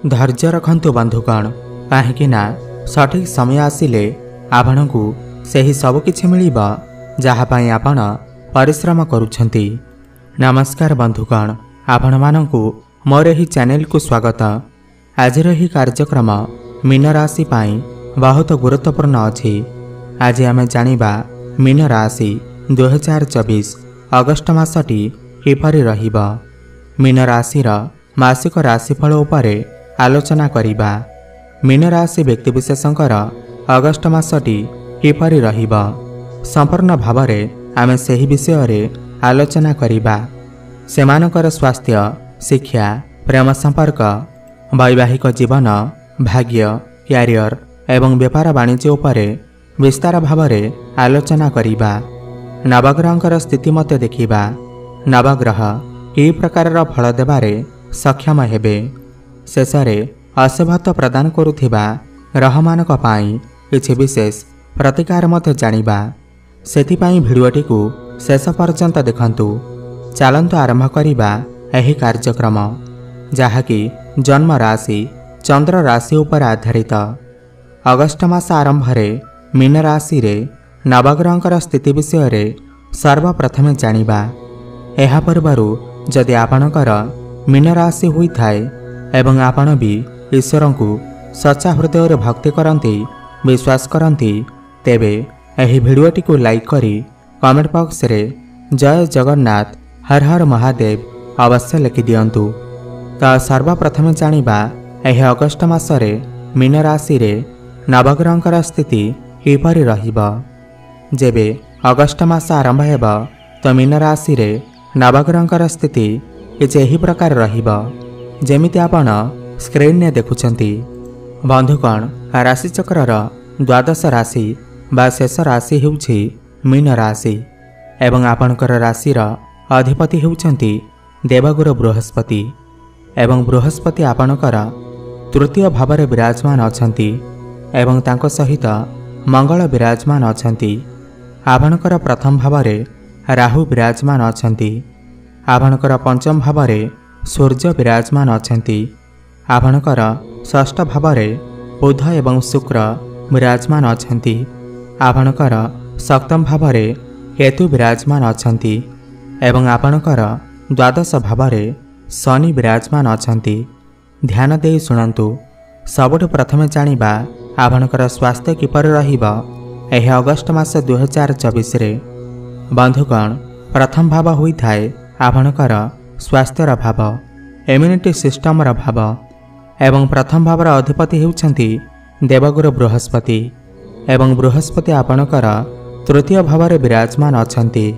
धैर्य रखंतु बंधुगण कहीं सठिक समय आसिले आपणकु सही सबकिछि मिलिबा जहाँपाई आपण परिश्रम करुछंती। नमस्कार बंधुगण, आपण मानंकु मोर एही चैनल को स्वागत। आज ही कार्यक्रम मीन राशि पाई बहुत गुरुत्वपूर्ण अछि। आज आमे जानिबा मीन राशि 2024 अगस्ट मासटी किपरि रहिबा। मीन राशिर मासिक राशिफल उपरे आलोचना करिबा। मीन राशि व्यक्तिविशेषंकर अगस्ट मासटी किपरि रहिबा संपूर्ण भावरे आमे सेही विषय आलोचना करिबा। सेमानकर स्वास्थ्य, शिक्षा, प्रेम संपर्क, वैवाहिक जीवन, भाग्य, क्यारियर एवं व्यापार वाणिज्य उपरे विस्तार भावरे आलोचना करिबा। नवग्रहंकर स्थिति मते देखिबा। नवग्रह कि प्रकार फल देबारे सक्षम हेबे। शेषरे अशुभत्व प्रदान करुथिबा ग्रहमानक पाई किछि विशेष प्रतिकार मते जानिबा। सेथिपाई भिडियोटी को शेष पर्यंत देखंतु। चलंतु आरंभ करिबा एही कार्यक्रम, जहाँकि जन्म राशि चंद्र राशि उपर आधारित। अगस्ट मास आरंभरे मीन राशि रे नवग्रहंकर स्थिति विषय सर्वप्रथमे जानिबा। एहा पूर्वरु जदि आपणकर मीन राशि होई थाए एवं आपण भी ईश्वर को सच्चा हृदय भक्ति करती, विश्वास करती, तेबे एही भिडियोटी को लाइक करी कमेंट बॉक्स रे जय जगन्नाथ, हर हर महादेव अवश्य लिखि दियंतु। तो सर्वप्रथमे जानिबा एही अगस्ट मासरे मीन राशि रे नवग्रहंकर स्थिति किपरि रहिबा। जेबे अगस्ट मास आरंभ हेबा तो मीन राशि रे नवग्रहंकर स्थिति किछि एही प्रकार रहिबा जेमिति आपण स्क्रीन ने देखुछंती। बंधुगण, राशिचक्रर द्वादश राशि बा शेष राशि हेउछि मीन राशि एवं आपणकर राशिर अधिपति हेउछंती देवगुरु बृहस्पति एवं बृहस्पति आपणकर तृतीय भावरे विराजमान अछंती एवं तांको सहित मंगल विराजमान अछंती। आपणकर प्रथम भावरे राहु विराजमान अछंती। आपणकर पंचम भावरे सूर्य विराजमान अछंती। आपणकर षष्ठ भावरे बुध एवं शुक्र विराजमान अछंती। आपणकर सप्तम भावरे केतु विराजमान अछंती एवं आपणकर द्वादश भावरे शनि विराजमान अछंती। ध्यान दे शुणंतु। सबुठ प्रथमे जानिबा आपणकर स्वास्थ्य किपरि रहिबा एही अगस्ट मास 2024 रे। बंधुगण, प्रथम भाव होई थाए आपणकर स्वास्थ्यर भाव, इम्यूनिटी सिस्टम भाव एवं प्रथम भावर अधिपति हेउछंती देवगुरु बृहस्पति एवं बृहस्पति आपणकर तृतीय भावरे विराजमान अछंती।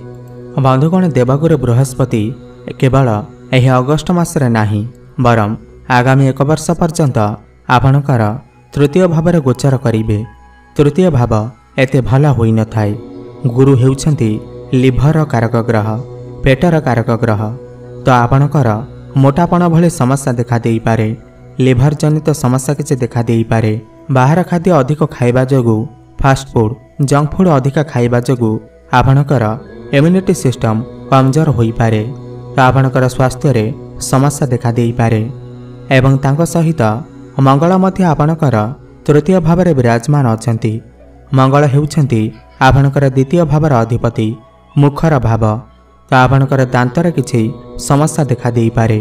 बंधुगण, देवगुरु बृहस्पति केवल एही अगस्ट मासरे नाही बरम आगामी 1 वर्ष पर्यंत आपणकर तृतीय भावरे गोचर करिवे। तृतीय भाव एते भला होई न थाए। गुरु हेउछंती लिभर कारक ग्रह, पेटर कारक ग्रह। तो आपणकर मोटापण भली समस्या देखा देई पारे। लिभर जनित समस्या किछि देखा देई पारे। बाहर खाद्य अधिक खाइबा जोगु, फास्ट फूड, जंक फूड अधिक खाइबा जोगु आपणकर इम्यूनिटी सिस्टम कमजोर होई पारे। तो आपणकर स्वास्थ्य रे समस्या देखा देई पारे एवं तांको सहित मंगल मध्य आपणकर तृतीय भावरे विराजमान अछंती। मंगल हेउछंती आपणकर द्वितीय भावर अधिपति, मुखर भाव। तो आपणकर दांतर किछि समस्या देखा देई पारे।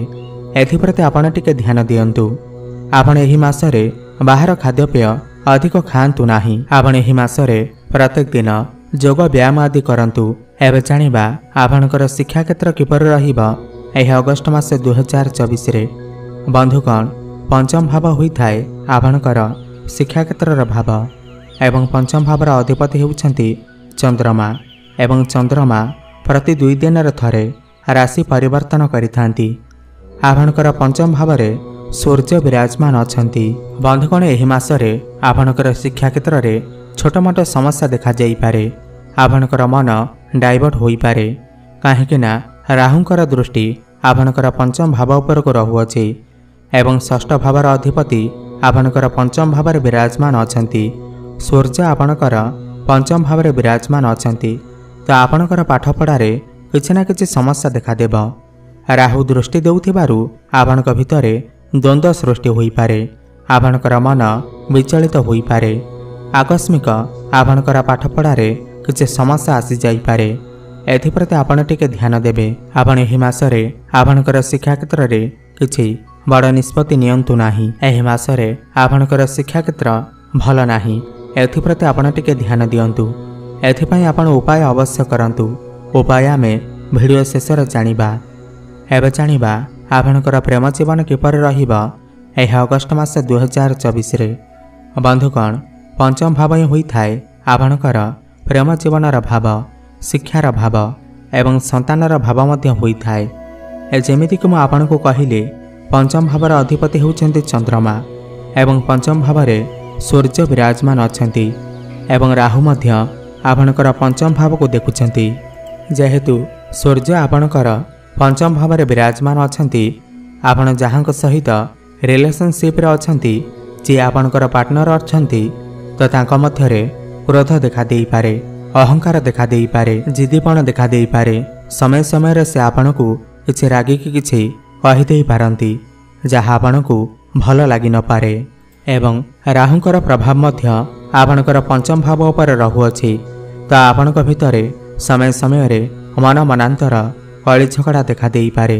एथिप्रति आपण टिके ध्यान दियंतु। आपण एही मासरे बाहर खाद्यपेय अधिक खांतु नाही। आपण एही मासरे प्रत्येक दिन योग व्यायाम आदि करंतु। एबे जानिबा आपणकर शिक्षा क्षेत्र किपरि रहिबा एही अगस्ट मास 2024 रे। बंधुगण, पंचम भाव होई थाए आपणकर शिक्षा क्षेत्रर भाव एवं पंचम भावर अधिपति हेउछंती चंद्रमा एवं चंद्रमा प्रति 2 दिन थरे राशि परिवर्तन करिथांती। आपणकर पंचम भावरे सूर्य विराजमान अछंती। बंधुगण, एही मासरे आपणकर शिक्षा क्षेत्र रे छोट मोट समस्या देखा जाई पारे। आपणकर मन डाइवर्ट होई पारे काहेकि ना राहुंकर दृष्टि आपणकर पंचम भाव उपर को रहुअछि एवं षष्ठ भावर अधिपति आपणकर पंचम भावरे विराजमान अछंती। सूर्य आपणकर पंचम भावरे विराजमान अछंती। तो आपणकर पाठपढ़ारे किछि ना किछि समस्या देखा देबो। राहु दृष्टि देउथिबारु आपणक भितरे ଦ୍ୱନ୍ଦ୍ୱ ସୃଷ୍ଟି ହୋଇପାରେ। ଆପଣଙ୍କର ମନ ବିଚଳିତ ହୋଇପାରେ। ଆକସ୍ମିକ ଆପଣଙ୍କର ପାଠପଢ଼ାରେ କିଛି ସମସ୍ୟା ଆସିଯାଇପାରେ। ଏଥିପ୍ରତି ଆପଣ ଟିକେ ଧ୍ୟାନ ଦେବେ। ଆପଣ ଏହି ମାସରେ ଆପଣଙ୍କର ଶିକ୍ଷା କ୍ଷେତ୍ରରେ କିଛି ବଡ଼ ନିଷ୍ପତ୍ତି ନିଅନ୍ତୁ ନାହିଁ। ଏହି ମାସରେ ଆପଣଙ୍କର ଶିକ୍ଷା କ୍ଷେତ୍ର ଭଲ ନାହିଁ। ଏଥିପ୍ରତି ଆପଣ ଟିକେ ଧ୍ୟାନ ଦିଅନ୍ତୁ। ଏଥିପାଇଁ ଆପଣ ଉପାୟ ଅବଶ୍ୟ କରନ୍ତୁ। ଉପାୟ ଆମେ ଭିଡ଼ିଓ ଶେଷରେ ଜାଣିବା। ଏବେ ଜାଣିବା ଆପଣଙ୍କର ପ୍ରେମ ଜୀବନ କିପରି ରହିବ ଏହି ଅଗଷ୍ଟ ମାସ 2024ରେ। ବନ୍ଧୁଗଣ, ପଞ୍ଚମ ଭାବ ହିଁ ହୋଇଥାଏ ଆପଣଙ୍କର ପ୍ରେମ ଜୀବନର ଭାବ, ଶିକ୍ଷାର ଭାବ ଏବଂ ସନ୍ତାନର ଭାବ ମଧ୍ୟ ହୋଇଥାଏ। ଯେମିତିକି ମୁଁ ଆପଣଙ୍କୁ କହିଲି, ପଞ୍ଚମ ଭାବର ଅଧିପତି ହେଉଛନ୍ତି ଚନ୍ଦ୍ରମା ଏବଂ ପଞ୍ଚମ ଭାବରେ ସୂର୍ଯ୍ୟ ବିରାଜମାନ ଅଛନ୍ତି ଏବଂ ରାହୁ ମଧ୍ୟ ଆପଣଙ୍କର ପଞ୍ଚମ ଭାବକୁ ଦେଖୁଛନ୍ତି। ଯେହେତୁ ସୂର୍ଯ୍ୟ ଆପଣଙ୍କର ପଞ୍ଚମ ଭାବରେ ବିରାଜମାନ ଅଛନ୍ତି, ଆପଣ ଯାହାଙ୍କ ସହିତ ରିଲେସନସିପ୍ରେ ଅଛନ୍ତି, ଯିଏ ଆପଣଙ୍କର ପାର୍ଟନର ଅଛନ୍ତି, ତ ତାଙ୍କ ମଧ୍ୟରେ କ୍ରୋଧ ଦେଖାଦେଇପାରେ, ଅହଙ୍କାର ଦେଖାଦେଇପାରେ, ଜିଦିପଣ ଦେଖାଦେଇପାରେ। ସମୟ ସମୟରେ ସେ ଆପଣଙ୍କୁ କିଛି ରାଗିକି କିଛି କହିଦେଇପାରନ୍ତି, ଯାହା ଆପଣଙ୍କୁ ଭଲ ଲାଗିନପାରେ। ଏବଂ ରାହୁଙ୍କର ପ୍ରଭାବ ମଧ୍ୟ ଆପଣଙ୍କର ପଞ୍ଚମ ଭାବ ଉପରେ ରହୁଅଛି। ତ ଆପଣଙ୍କ ଭିତରେ ସମୟ ସମୟରେ ମନ ମନାନ୍ତର, କଳି ଝଗଡ଼ା ଦେଖାଦେଇପାରେ,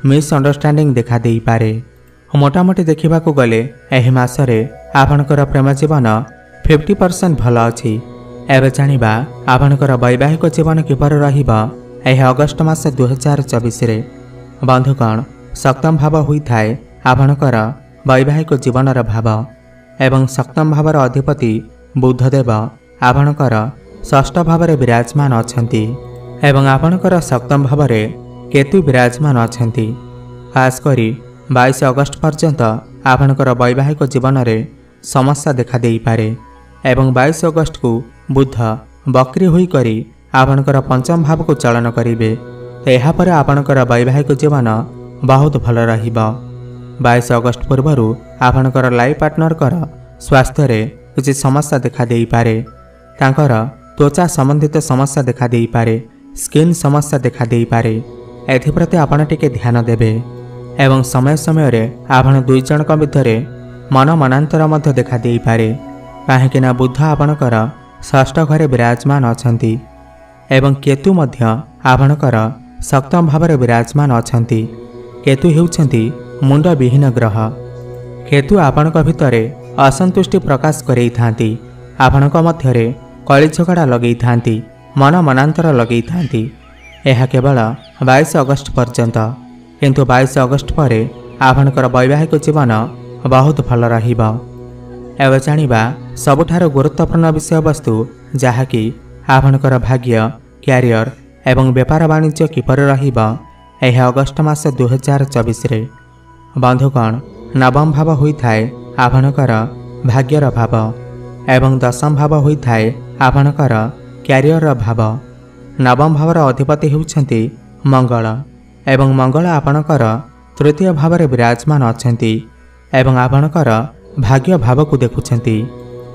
ମିସ୍ଅଣ୍ଡରଷ୍ଟାଣ୍ଡିଂ ଦେଖାଦେଇପାରେ। ମୋଟାମୋଟି ଦେଖିବାକୁ ଗଲେ ଏହି ମାସରେ ଆପଣଙ୍କର ପ୍ରେମ ଜୀବନ 50% ଭଲ ଅଛି। ଏବେ ଜାଣିବା ଆପଣଙ୍କର ବୈବାହିକ ଜୀବନ କିପରି ରହିବ ଏହି ଅଗଷ୍ଟ ମାସ 2024ରେ। ବନ୍ଧୁଗଣ, ସପ୍ତମ ଭାବ ହୋଇଥାଏ ଆପଣଙ୍କର ବୈବାହିକ ଜୀବନର ଭାବ ଏବଂ ସପ୍ତମ ଭାବର ଅଧିପତି ବୁଧଦେବ ଆପଣଙ୍କର ଷଷ୍ଠ ଭାବରେ ବିରାଜମାନ ଅଛନ୍ତି ଏବଂ ଆପଣଙ୍କର ସପ୍ତମ ଭାବରେ କେତୁ ବିରାଜମାନ ଅଛନ୍ତି। ଖାସ୍ କରି 22 ଅଗଷ୍ଟ ପର୍ଯ୍ୟନ୍ତ ଆପଣଙ୍କର ବୈବାହିକ ଜୀବନରେ ସମସ୍ୟା ଦେଖାଦେଇପାରେ ଏବଂ 22 ଅଗଷ୍ଟକୁ ବୁଧ ବକ୍ରି ହୋଇକରି ଆପଣଙ୍କର ପଞ୍ଚମ ଭାବକୁ ଚଳନ କରିବେ। ଏହାପରେ ଆପଣଙ୍କର ବୈବାହିକ ଜୀବନ ବହୁତ ଭଲ ରହିବ। 22 ଅଗଷ୍ଟ ପୂର୍ବରୁ ଆପଣଙ୍କର ଲାଇଫ୍ ପାର୍ଟନରଙ୍କର ସ୍ୱାସ୍ଥ୍ୟରେ କିଛି ସମସ୍ୟା ଦେଖାଦେଇପାରେ। ତାଙ୍କର ତ୍ୱଚା ସମ୍ବନ୍ଧିତ ସମସ୍ୟା ଦେଖାଦେଇପାରେ, ସ୍କିନ୍ ସମସ୍ୟା ଦେଖାଦେଇପାରେ। ଏଥିପ୍ରତି ଆପଣ ଟିକେ ଧ୍ୟାନ ଦେବେ ଏବଂ ସମୟ ସମୟରେ ଆପଣ ଦୁଇ ଜଣଙ୍କ ଭିତରେ ମନ ମନାନ୍ତର ମଧ୍ୟ ଦେଖାଦେଇପାରେ। କାହିଁକିନା ବୁଧ ଆପଣଙ୍କର ଷଷ୍ଠ ଘରେ ବିରାଜମାନ ଅଛନ୍ତି ଏବଂ କେତୁ ମଧ୍ୟ ଆପଣଙ୍କର ସପ୍ତମ ଭାବରେ ବିରାଜମାନ ଅଛନ୍ତି। କେତୁ ହେଉଛନ୍ତି ମୁଣ୍ଡବିହୀନ ଗ୍ରହ। କେତୁ ଆପଣଙ୍କ ଭିତରେ ଅସନ୍ତୁଷ୍ଟି ପ୍ରକାଶ କରେଇଥାନ୍ତି, ଆପଣଙ୍କ ମଧ୍ୟରେ କଳି ଝଗଡ଼ା ଲଗେଇଥାନ୍ତି, ମନ ମନାନ୍ତର ଲଗେଇଥାନ୍ତି। ଏହା କେବଳ 22 ଅଗଷ୍ଟ ପର୍ଯ୍ୟନ୍ତ। କିନ୍ତୁ 22 ଅଗଷ୍ଟ ପରେ ଆପଣଙ୍କର ବୈବାହିକ ଜୀବନ ବହୁତ ଭଲ ରହିବ। ଏବେ ଜାଣିବା ସବୁଠାରୁ ଗୁରୁତ୍ୱପୂର୍ଣ୍ଣ ବିଷୟବସ୍ତୁ, ଯାହାକି ଆପଣଙ୍କର ଭାଗ୍ୟ, କ୍ୟାରିୟର ଏବଂ ବେପାର ବାଣିଜ୍ୟ କିପରି ରହିବ ଏହି ଅଗଷ୍ଟ ମାସ 2024ରେ। ବନ୍ଧୁଗଣ, ନବମ ଭାବ ହୋଇଥାଏ ଆପଣଙ୍କର ଭାଗ୍ୟର ଭାବ ଏବଂ ଦଶମ ଭାବ ହୋଇଥାଏ ଆପଣଙ୍କର କ୍ୟାରିୟରର ଭାବ। ନବମ ଭାବର ଅଧିପତି ହେଉଛନ୍ତି ମଙ୍ଗଳ ଏବଂ ମଙ୍ଗଳ ଆପଣଙ୍କର ତୃତୀୟ ଭାବରେ ବିରାଜମାନ ଅଛନ୍ତି ଏବଂ ଆପଣଙ୍କର ଭାଗ୍ୟ ଭାବକୁ ଦେଖୁଛନ୍ତି।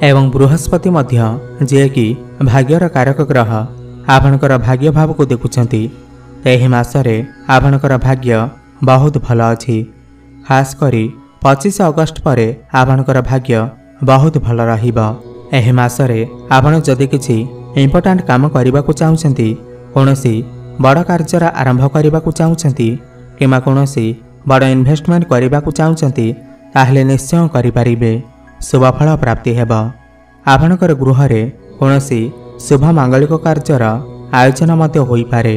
ଏବଂ ବୃହସ୍ପତି ମଧ୍ୟ, ଯିଏକି ଭାଗ୍ୟର କାରକ ଗ୍ରହ, ଆପଣଙ୍କର ଭାଗ୍ୟ ଭାବକୁ ଦେଖୁଛନ୍ତି। ଏହି ମାସରେ ଆପଣଙ୍କର ଭାଗ୍ୟ ବହୁତ ଭଲ ଅଛି। ଖାସ୍ କରି 25 ଅଗଷ୍ଟ ପରେ ଆପଣଙ୍କର ଭାଗ୍ୟ ବହୁତ ଭଲ ରହିବ। ଏହି ମାସରେ ଆପଣ ଯଦି କିଛି ଇମ୍ପୋର୍ଟାଣ୍ଟ କାମ କରିବାକୁ ଚାହୁଁଛନ୍ତି, କୌଣସି ବଡ଼ କାର୍ଯ୍ୟର ଆରମ୍ଭ କରିବାକୁ ଚାହୁଁଛନ୍ତି କିମ୍ବା କୌଣସି ବଡ଼ ଇନଭେଷ୍ଟମେଣ୍ଟ କରିବାକୁ ଚାହୁଁଛନ୍ତି, ତାହେଲେ ନିଶ୍ଚୟ କରିପାରିବେ। ଶୁଭଫଳ ପ୍ରାପ୍ତି ହେବ। ଆପଣଙ୍କର ଗୃହରେ କୌଣସି ଶୁଭ ମାଙ୍ଗଳିକ କାର୍ଯ୍ୟର ଆୟୋଜନ ମଧ୍ୟ ହୋଇପାରେ।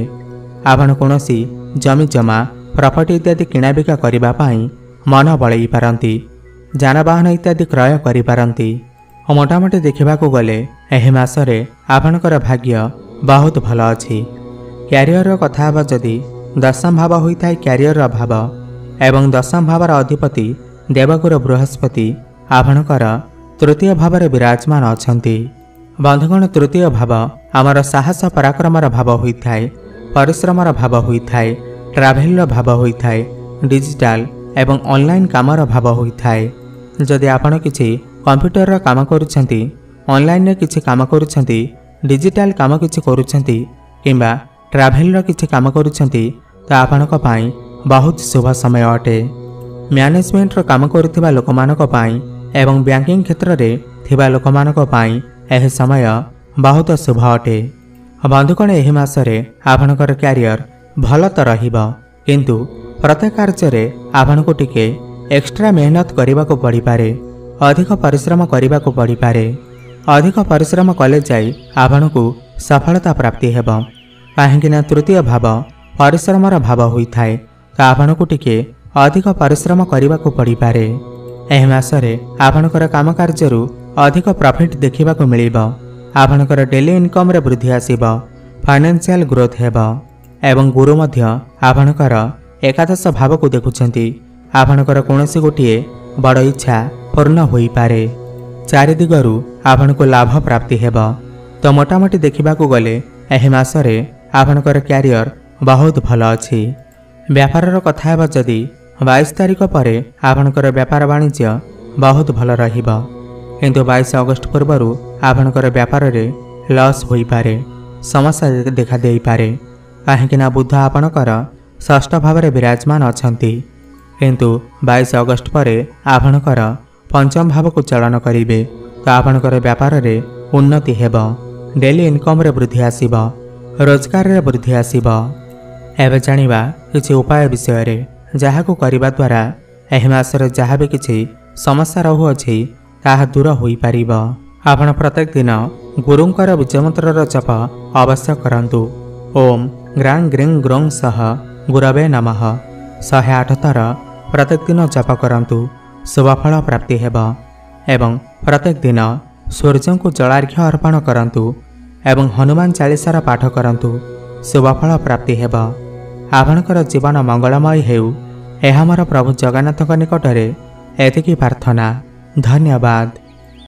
ଆପଣ କୌଣସି ଜମିଜମା, ପ୍ରପର୍ଟି ଇତ୍ୟାଦି କିଣାବିକା କରିବା ପାଇଁ ମନ ବଳେଇ ପାରନ୍ତି। ଯାନବାହନ ଇତ୍ୟାଦି କ୍ରୟ କରିପାରନ୍ତି। ମୋଟାମୋଟି ଦେଖିବାକୁ ଗଲେ ଏହି ମାସରେ ଆପଣଙ୍କର ଭାଗ୍ୟ ବହୁତ ଭଲ ଅଛି। କ୍ୟାରିୟରର କଥା ହେବା ଯଦି, ଦଶମ ଭାବ ହୋଇଥାଏ କ୍ୟାରିୟରର ଭାବ ଏବଂ ଦଶମ ଭାବର ଅଧିପତି ଦେବଗୁରୁ ବୃହସ୍ପତି ଆପଣଙ୍କର ତୃତୀୟ ଭାବରେ ବିରାଜମାନ ଅଛନ୍ତି। ବନ୍ଧୁଗଣ, ତୃତୀୟ ଭାବ ଆମର ସାହସ ପରାକ୍ରମର ଭାବ ହୋଇଥାଏ, ପରିଶ୍ରମର ଭାବ ହୋଇଥାଏ, ଟ୍ରାଭେଲର ଭାବ ହୋଇଥାଏ, ଡିଜିଟାଲ ଏବଂ ଅନଲାଇନ୍ କାମର ଭାବ ହୋଇଥାଏ। ଯଦି ଆପଣ କିଛି କମ୍ପ୍ୟୁଟରର କାମ କରୁଛନ୍ତି, ଅନଲାଇନ୍ରେ କିଛି କାମ କରୁଛନ୍ତି, ଡିଜିଟାଲ କାମ କିଛି କରୁଛନ୍ତି କିମ୍ବା ଟ୍ରାଭେଲର କିଛି କାମ କରୁଛନ୍ତି, ତ ଆପଣଙ୍କ ପାଇଁ ବହୁତ ଶୁଭ ସମୟ ଅଟେ। ମ୍ୟାନେଜମେଣ୍ଟର କାମ କରୁଥିବା ଲୋକମାନଙ୍କ ପାଇଁ ଏବଂ ବ୍ୟାଙ୍କିଂ କ୍ଷେତ୍ରରେ ଥିବା ଲୋକମାନଙ୍କ ପାଇଁ ଏହି ସମୟ ବହୁତ ଶୁଭ ଅଟେ। ବନ୍ଧୁଗଣ, ଏହି ମାସରେ ଆପଣଙ୍କର କ୍ୟାରିୟର ଭଲ ତ ରହିବ, କିନ୍ତୁ ପ୍ରତ୍ୟେକ କାର୍ଯ୍ୟରେ ଆପଣଙ୍କୁ ଟିକେ ଏକ୍ସଟ୍ରା ମେହନତ କରିବାକୁ ପଡ଼ିପାରେ, ଅଧିକ ପରିଶ୍ରମ କରିବାକୁ ପଡ଼ିପାରେ। ଅଧିକ ପରିଶ୍ରମ କଲେ ଯାଇ ଆପଣଙ୍କୁ ସଫଳତା ପ୍ରାପ୍ତି ହେବ। କାହିଁକିନା ତୃତୀୟ ଭାବ ପରିଶ୍ରମର ଭାବ ହୋଇଥାଏ, ତ ଆପଣଙ୍କୁ ଟିକେ ଅଧିକ ପରିଶ୍ରମ କରିବାକୁ ପଡ଼ିପାରେ। ଏହି ମାସରେ ଆପଣଙ୍କର କାମ କାର୍ଯ୍ୟରୁ ଅଧିକ ପ୍ରଫିଟ୍ ଦେଖିବାକୁ ମିଳିବ। ଆପଣଙ୍କର ଡେଲି ଇନକମ୍ରେ ବୃଦ୍ଧି ଆସିବ, ଫାଇନାନ୍ସିଆଲ ଗ୍ରୋଥ ହେବ ଏବଂ ଗୁରୁ ମଧ୍ୟ ଆପଣଙ୍କର ଏକାଦଶ ଭାବକୁ ଦେଖୁଛନ୍ତି। ଆପଣଙ୍କର କୌଣସି ଗୋଟିଏ ବଡ଼ ଇଚ୍ଛା ପୂର୍ଣ୍ଣ ହୋଇପାରେ। ଚାରି ଦିଗରୁ ଆପଣଙ୍କୁ ଲାଭ ପ୍ରାପ୍ତି ହେବ। ତ ମୋଟାମୋଟି ଦେଖିବାକୁ ଗଲେ ଏହି ମାସରେ ଆପଣଙ୍କର କ୍ୟାରିୟର ବହୁତ ଭଲ ଅଛି। ବ୍ୟାପାରର କଥା ହେବ ଯଦି 22 ତାରିଖ ପରେ ଆପଣଙ୍କର ବେପାର ବାଣିଜ୍ୟ ବହୁତ ଭଲ ରହିବ, କିନ୍ତୁ 22 ଅଗଷ୍ଟ ପୂର୍ବରୁ ଆପଣଙ୍କର ବ୍ୟାପାରରେ ଲସ୍ ହୋଇପାରେ, ସମସ୍ୟା ଦେଖାଦେଇପାରେ। କାହିଁକିନା ବୁଧ ଆପଣଙ୍କର ଷଷ୍ଠ ଭାବରେ ବିରାଜମାନ ଅଛନ୍ତି, କିନ୍ତୁ 22 ଅଗଷ୍ଟ ପରେ ଆପଣଙ୍କର ପଞ୍ଚମ ଭାବକୁ ଚଳନ କରିବେ, ତ ଆପଣଙ୍କର ବ୍ୟାପାରରେ ଉନ୍ନତି ହେବ, ଡେଲି ଇନକମ୍ରେ ବୃଦ୍ଧି ଆସିବ, ରୋଜଗାରରେ ବୃଦ୍ଧି ଆସିବ। ଏବେ ଜାଣିବା କିଛି ଉପାୟ ବିଷୟରେ, ଯାହାକୁ କରିବା ଦ୍ୱାରା ଏହି ମାସରେ ଯାହା ବି କିଛି ସମସ୍ୟା ରହୁଅଛି ତାହା ଦୂର ହୋଇପାରିବ। ଆପଣ ପ୍ରତ୍ୟେକ ଦିନ ଗୁରୁଙ୍କର ବୀଜମନ୍ତ୍ରର ଜପ ଅବଶ୍ୟ କରନ୍ତୁ। ଓମ୍ ଗ୍ରାଂ ଗ୍ରିଂ ଗ୍ରୋଂ ସହ ଗୁରବେ ନମଃ 108 ଥର ପ୍ରତ୍ୟେକ ଦିନ ଜପ କରନ୍ତୁ, ଶୁଭଫଳ ପ୍ରାପ୍ତି ହେବ। ଏବଂ ପ୍ରତ୍ୟେକ ଦିନ ସୂର୍ଯ୍ୟଙ୍କୁ ଜଳାର୍ଘ୍ୟ ଅର୍ପଣ କରନ୍ତୁ ଏବଂ ହନୁମାନ ଚାଳିଶାର ପାଠ କରନ୍ତୁ, ଶୁଭଫଳ ପ୍ରାପ୍ତି ହେବ। ଆପଣଙ୍କର ଜୀବନ ମଙ୍ଗଳମୟ ହେଉ, ଏହା ମୋର ପ୍ରଭୁ ଜଗନ୍ନାଥଙ୍କ ନିକଟରେ ଏତିକି ପ୍ରାର୍ଥନା। ଧନ୍ୟବାଦ।